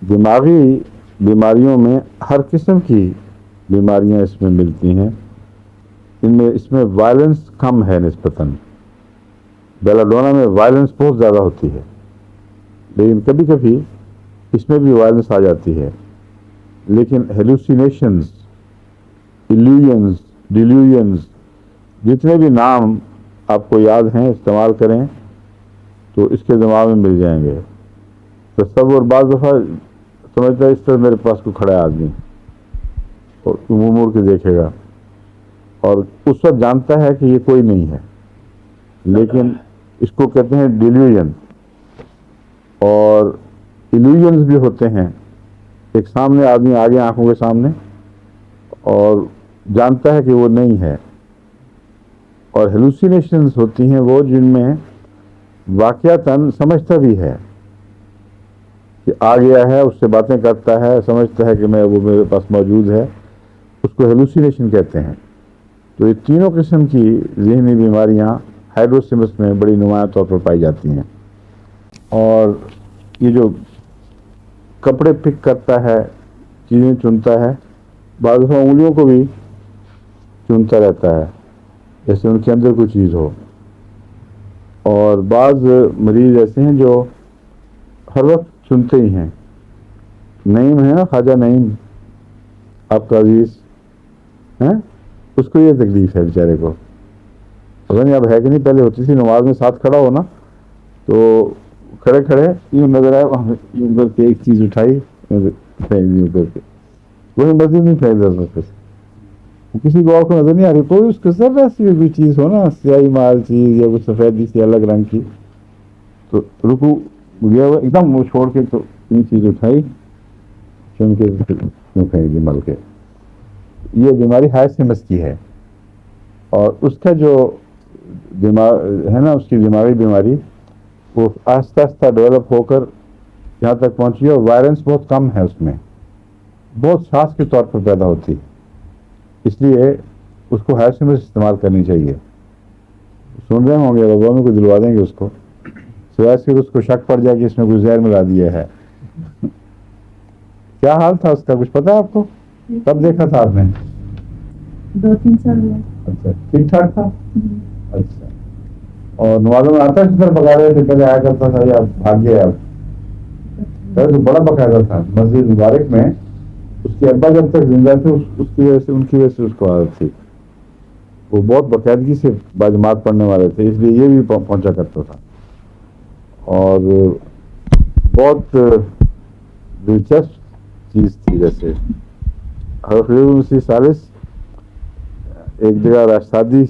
دماغی بیماریوں میں ہر قسم کی بیماریاں اس میں ملتی ہیں. اس میں وائلنس کم ہے نسبتاً. بیلاڈونا میں وائلنس بہت زیادہ ہوتی ہے، لیکن کبھی کبھی اس میں بھی وائلنس آ جاتی ہے. لیکن ہیلوسینیشنز، ایلیوژنز، ڈیلیوژنز، جتنے بھی نام آپ کو یاد ہیں استعمال کریں تو اس کے دماغ میں مل جائیں گے. تصور بعض دفعہ سمجھتا ہے اس طرح میرے پاس کوئی کھڑا ہے آدمی اور منہ موڑ کے دیکھے گا، اور اس وقت جانتا ہے کہ یہ کوئی نہیں ہے، لیکن اس کو کہتے ہیں ڈیلیوژن. اور ایلیوژنز بھی ہوتے ہیں. ایک سامنے آدمی آگے آنکھوں کے سامنے اور جانتا ہے کہ وہ نہیں ہے. اور ہیلوسینیشنز ہوتی ہیں وہ جن میں واقعتاً سمجھتا بھی ہے کہ آ گیا ہے، اس سے باتیں کرتا ہے، سمجھتا ہے کہ وہ میرے پاس موجود ہے. اس کو ہیلوسینیشن کہتے ہیں. تو یہ تینوں قسم کی ذہنی بیماریاں ہائیڈروسیمس میں بڑی نمایاں طور پر پائی جاتی ہیں. اور یہ جو کپڑے پک کرتا ہے، چیزیں چنتا ہے، بعض دفعہ انگلیوں کو بھی چنتا رہتا ہے جیسے ان کے اندر کوئی چیز ہو. اور بعض مریض ایسے ہیں جو ہر وقت چنتے ہی ہیں. نعیم ہے نا، خواجہ نعیم آپ کا عزیز ہیں، اس کو یہ تکلیف ہے بیچارے کو. پتہ نہیں اب ہے کہ نہیں، پہلے ہوتی تھی نماز میں ساتھ کھڑا ہونا تو کھڑے کھڑے یوں نظر آئے، یوں کر کے ایک چیز اٹھائی پھینک دی یوں کر کے، وہی مسجد نہیں پھینک دیتا. کسی کو اور کو نظر نہیں آ رہی، کوئی اس کے سر ایسی کوئی چیز ہو نا، سیاہی مال چیز یا کوئی سفیدی سی الگ رنگ کی، تو رکو گیا وہ ایک دم وہ چھوڑ کے تو یہ چیز اٹھائی چن کے پھینک دی مل کے. یہ بیماری ہائیڈروسیمس کی ہے. اور اس کا جو دماغ ہے نا، اس کی دماغی بیماری وہ آہستہ آہستہ ڈیولپ ہو کر یہاں تک پہنچی ہے. اور وائلنس بہت کم ہے، اس میں بہت سانس کے طور پر پیدا ہوتی، اس لیے اس کو ہائیڈروسیمس استعمال کرنی چاہیے. سن رہے ہوں گے لوگوں میں کوئی دلوا دیں گے اس کو، سوائے سے اس کو شک پڑ جائے کہ اس میں کوئی زہر ملا دیا ہے. کیا حال تھا اس کا کچھ پتا ہے آپ کو؟ کب دیکھا تھا آپ نے؟ 2-3 سال میں. اچھا، ٹھیک ٹھاک تھا. اچھا. اور نمازوں میں آتا ہے بغیر رہے تھے، پہلے آیا کرتا تھا یا بھاگ گیا؟ پہلے تو بڑا باقاعدہ تھا. مسجد مبارک میں اس کے ابا جب تک زندہ تھے اس کی وجہ سے، ان کی وجہ سے اس کو عادت تھی. وہ بہت باقاعدگی سے باجماعت پڑھنے والے تھے، اس لیے یہ بھی پہنچا کرتا تھا. اور بہت دلچسپ چیز تھی. جیسے حضرت ثالث ایک جگہ شادی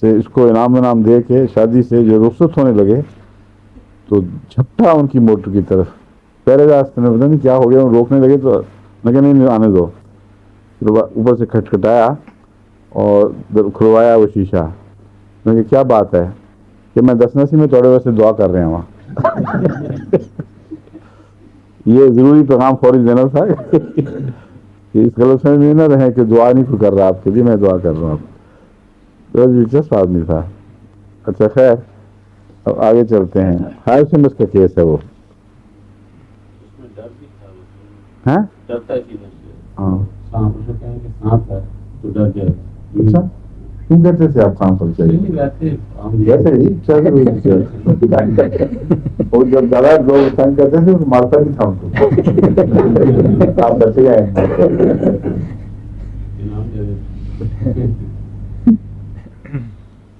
سے اس کو انعام دے کے شادی سے جو رخصت ہونے لگے تو جھپٹا ان کی موٹر کی طرف. پہلے راستے میں پتہ نہیں کیا ہو گیا، روکنے لگے تو میں کہ نہیں آنے دو. اوپر سے کھٹکھٹایا اور کھلوایا وہ شیشہ. میں کہ کیا بات ہے؟ کہ میں دسنسی میں توڑے ویسے دعا کر رہے ہیں وہاں. یہ ضروری پیغام فوری دینا تھا کہ اس غلط فہمی میں نہ رہے کہ دعا نہیں کر رہا آپ کے لیے، میں دعا کر رہا ہوں. دلچسپ آدمی تھا. اچھا خیر، اب آگے چلتے ہیں. ہائیڈروسیمس کا کیس ہے وہ. ہاں اچھا، کیوں کہتے تھے آپ کام پر چاہیے ویسے ہی اور جب زیادہ لوگ تنگ کرتے تھے تو مارتا بھی تھا ان کو. آپ بچے گئے.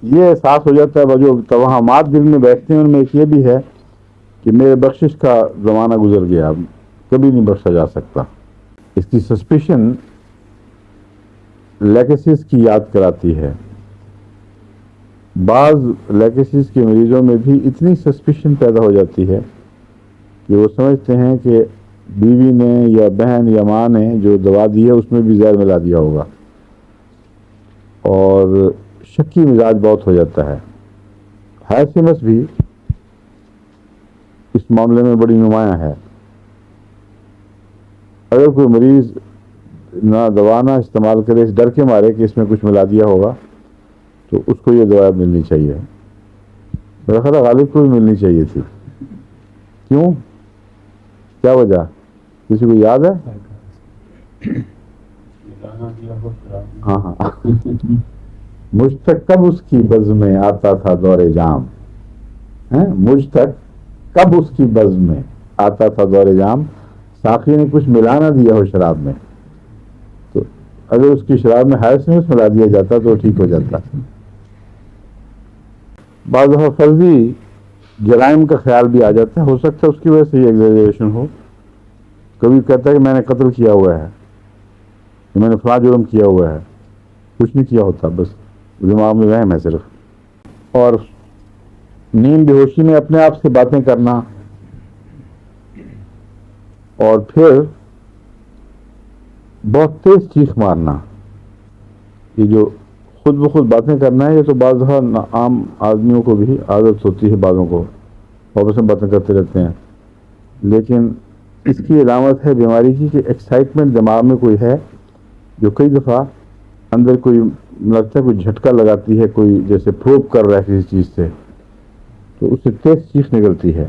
یہ احساس ہو جاتا ہے جو توہمات دل میں بیٹھتے ہیں ان میں ایک یہ بھی ہے کہ میرے بخشش کا زمانہ گزر گیا، اب کبھی نہیں بخشا جا سکتا. اس کی سسپیشن لیکسیز کی یاد کراتی ہے. بعض لیکسیز کے مریضوں میں بھی اتنی سسپیشن پیدا ہو جاتی ہے کہ وہ سمجھتے ہیں کہ بیوی نے یا بہن یا ماں نے جو دوا دی ہے اس میں بھی زہر ملا دیا ہوگا، اور شکی مزاج بہت ہو جاتا ہے. ہائیڈروسیمس بھی اس معاملے میں بڑی نمایاں ہے. اگر کوئی مریض نہ دوا نہ استعمال کرے اس ڈر کے مارے کہ اس میں کچھ ملا دیا ہوگا تو اس کو یہ دوا ملنی چاہیے. میرا خیال غالب کو بھی ملنی چاہیے تھی. کیوں؟ کیا وجہ؟ کسی کو یاد ہے؟ ہاں ہاں مجھ تک کب اس کی بزم میں آتا تھا دور جام، مجھ تک کب اس کی بزم میں آتا تھا دور جام، ساقی نے کچھ ملا نہ دیا ہو شراب میں، تو اگر اس کی شراب میں ہائسنس ملا دیا جاتا تو ٹھیک ہو جاتا۔ بعض دفعہ فرضی جرائم کا خیال بھی آ جاتا ہے، ہو سکتا ہے اس کی وجہ سے یہ ایگزیجریشن ہو۔ کبھی کہتا ہے کہ میں نے قتل کیا ہوا ہے، میں نے فلاں جرم کیا ہوا ہے، کچھ نہیں کیا ہوتا، بس دماغ میں وہم ہے صرف۔ اور نیند بے ہوشی میں اپنے آپ سے باتیں کرنا، اور پھر بہت تیز چیخ مارنا، یہ جو خود بخود باتیں کرنا ہے، یہ تو بعض دفعہ عام آدمیوں کو بھی عادت ہوتی ہے، بعضوں کو آپس میں باتیں کرتے رہتے ہیں، لیکن اس کی علامت ہے بیماری کی کہ ایکسائٹمنٹ دماغ میں کوئی ہے جو کئی دفعہ اندر کوئی لگتا ہے کوئی جھٹکا لگاتی ہے، کوئی جیسے پروب کر رہا ہے کسی چیز سے، تو اس سے تیز چیخ نکلتی ہے۔